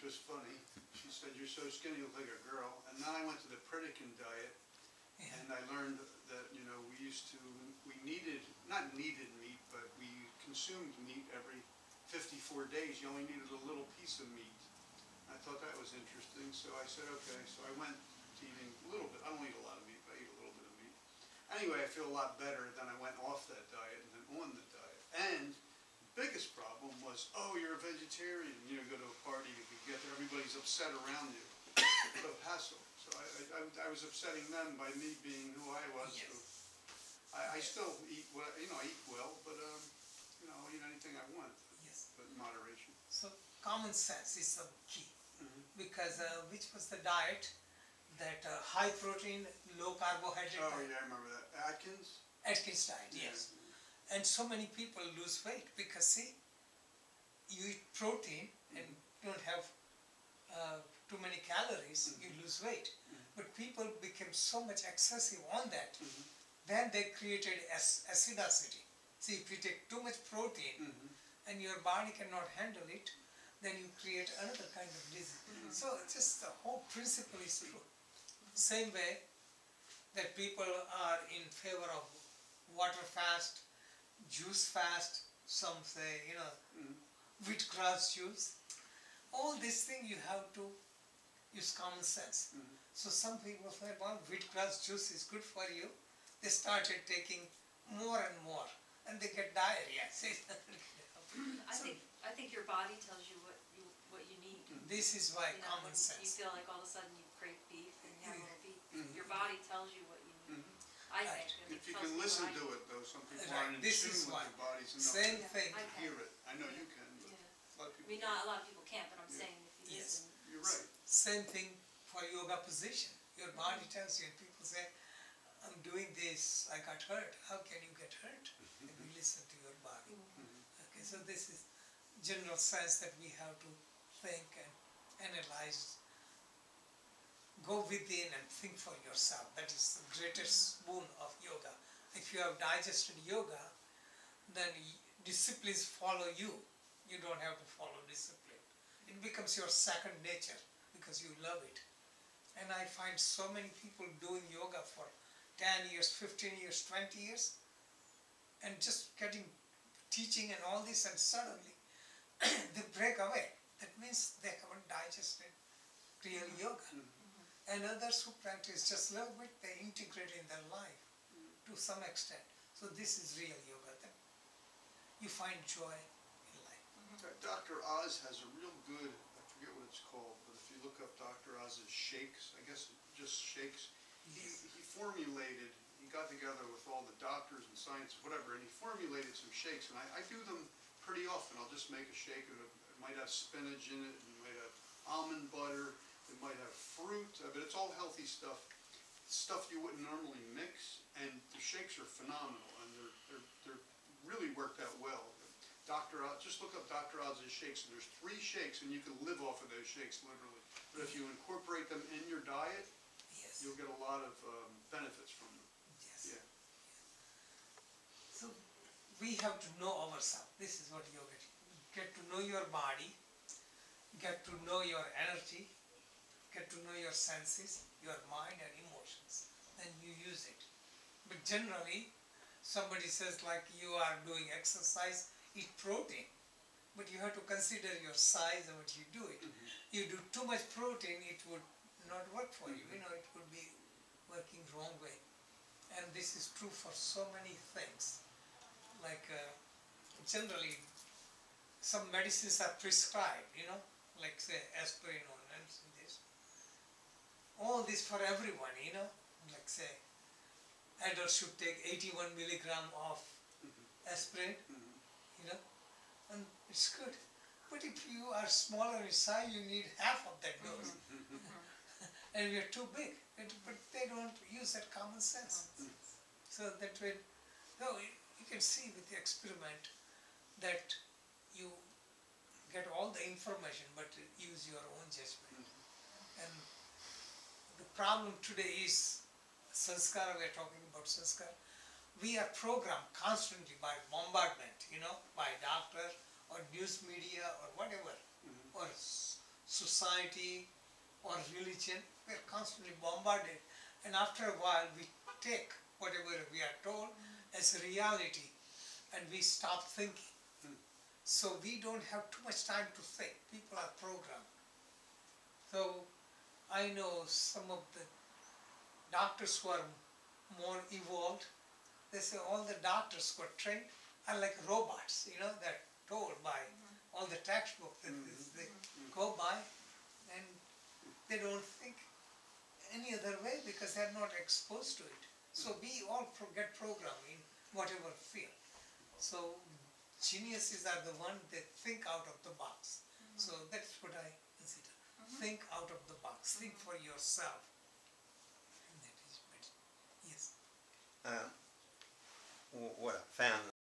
was funny. She said, "You're so skinny, you look like a girl." And then I went to the Pritikin diet, and I learned that, you know, we needed, not needed meat, but we consumed meat every 54 days. You only needed a little piece of meat. I thought that was interesting, so I said, okay. So I went to eating a little bit. I don't eat a lot of meat, but I eat a little bit of meat. Anyway, I feel a lot better. Then I went off that diet and then on the diet. And the biggest problem was, oh, you're a vegetarian. You know, go to a party, you could get there, everybody's upset around you. What a hassle. So I was upsetting them by me being who I was. Yes. So I still eat well, you know, I eat well, but you know, I'll eat anything I want, Yes. but in moderation. So common sense is the key, because which was the diet that high protein, low carbohydrate. Oh yeah, I remember that. Atkins? Atkins diet, yes. And so many people lose weight because, see, you eat protein and don't have too many calories, you lose weight. But people became so much excessive on that, then they created acidity. See, if you take too much protein and your body cannot handle it, then you create another kind of disease. So just the whole principle is true. Same way that people are in favor of water fast, juice fast, some say, you know, wheatgrass juice. All these things you have to use common sense. So some people said, well, wheatgrass juice is good for you. They started taking more and more, and they get diarrhea. I think your body tells you what you need. This is why You know, common You sense. feel like all of a sudden you crave beef and you have a little beef. Your body tells you what you need. I Right. think. If you can listen to it though, some people aren't in This tune is with why. their bodies enough Same to thing. hear it. I know you can, but Yeah. a lot of I people mean, not a lot of people can't, but I'm saying if you Yes. listen. You're right. Same thing for yoga position. Your body tells you, and people say, I'm doing this, I got hurt. How can you get hurt? If you listen to your body. Okay, so this is general sense that we have to think and analyze. Go within and think for yourself. That is the greatest boon of yoga. If you have digested yoga, then disciplines follow you. You don't have to follow discipline. It becomes your second nature because you love it. And I find so many people doing yoga for 10 years, 15 years, 20 years, and just getting teaching and all this, and suddenly they break away. That means they haven't digested real yoga. And others who practice just a little bit, they integrate in their life to some extent. So this is real yoga. Then you find joy in life. Dr. Oz has a real good, I forget what it's called, but if you look up Dr. Oz's shakes, I guess just shakes, he formulated, he got together with all the doctors and science, whatever, and he formulated some shakes, and I do them pretty often. I'll just make a shake, it might have spinach in it, it might have almond butter, it might have fruit, but it's all healthy stuff you wouldn't normally mix, and the shakes are phenomenal, and they're really worked out well. Dr. Oz, just look up Dr. Oz's shakes, and there's 3 shakes, and you can live off of those shakes, literally. But if you incorporate them in your diet, Yes. you'll get a lot of benefits from them. Yes. Yeah. So we have to know ourselves. This is what yoga is. Get to know your body, get to know your energy, get to know your senses, your mind and emotions. Then you use it. But generally, somebody says like you are doing exercise, eat protein. But you have to consider your size and what you do it. You do too much protein, it would not work for you. You know, it would be working wrong way. And this is true for so many things. Like generally, some medicines are prescribed, you know, like say aspirin or this. All this for everyone, you know, like say adults should take 81 milligram of aspirin, you know, and it's good. But if you are smaller in size, you need half of that dose. And we are too big, but they don't use that common sense. So that way, no, you can see with the experiment that you get all the information, but use your own judgment. And the problem today is sanskara. We are talking about sanskara. We are programmed constantly by bombardment, you know, by doctor or news media or whatever, or society or religion. We are constantly bombarded, and after a while we take whatever we are told as reality, and we stop thinking. So we don't have too much time to think. People are programmed. So I know some of the doctors who are more evolved, they say all the doctors who are trained are like robots, they're told by all the textbooks that they go by, and they don't think any other way because they're not exposed to it. So we all get programmed in whatever field. So geniuses are the ones that think out of the box. So that's what I consider. Think out of the box. Think for yourself. And that is better. Yes. What I found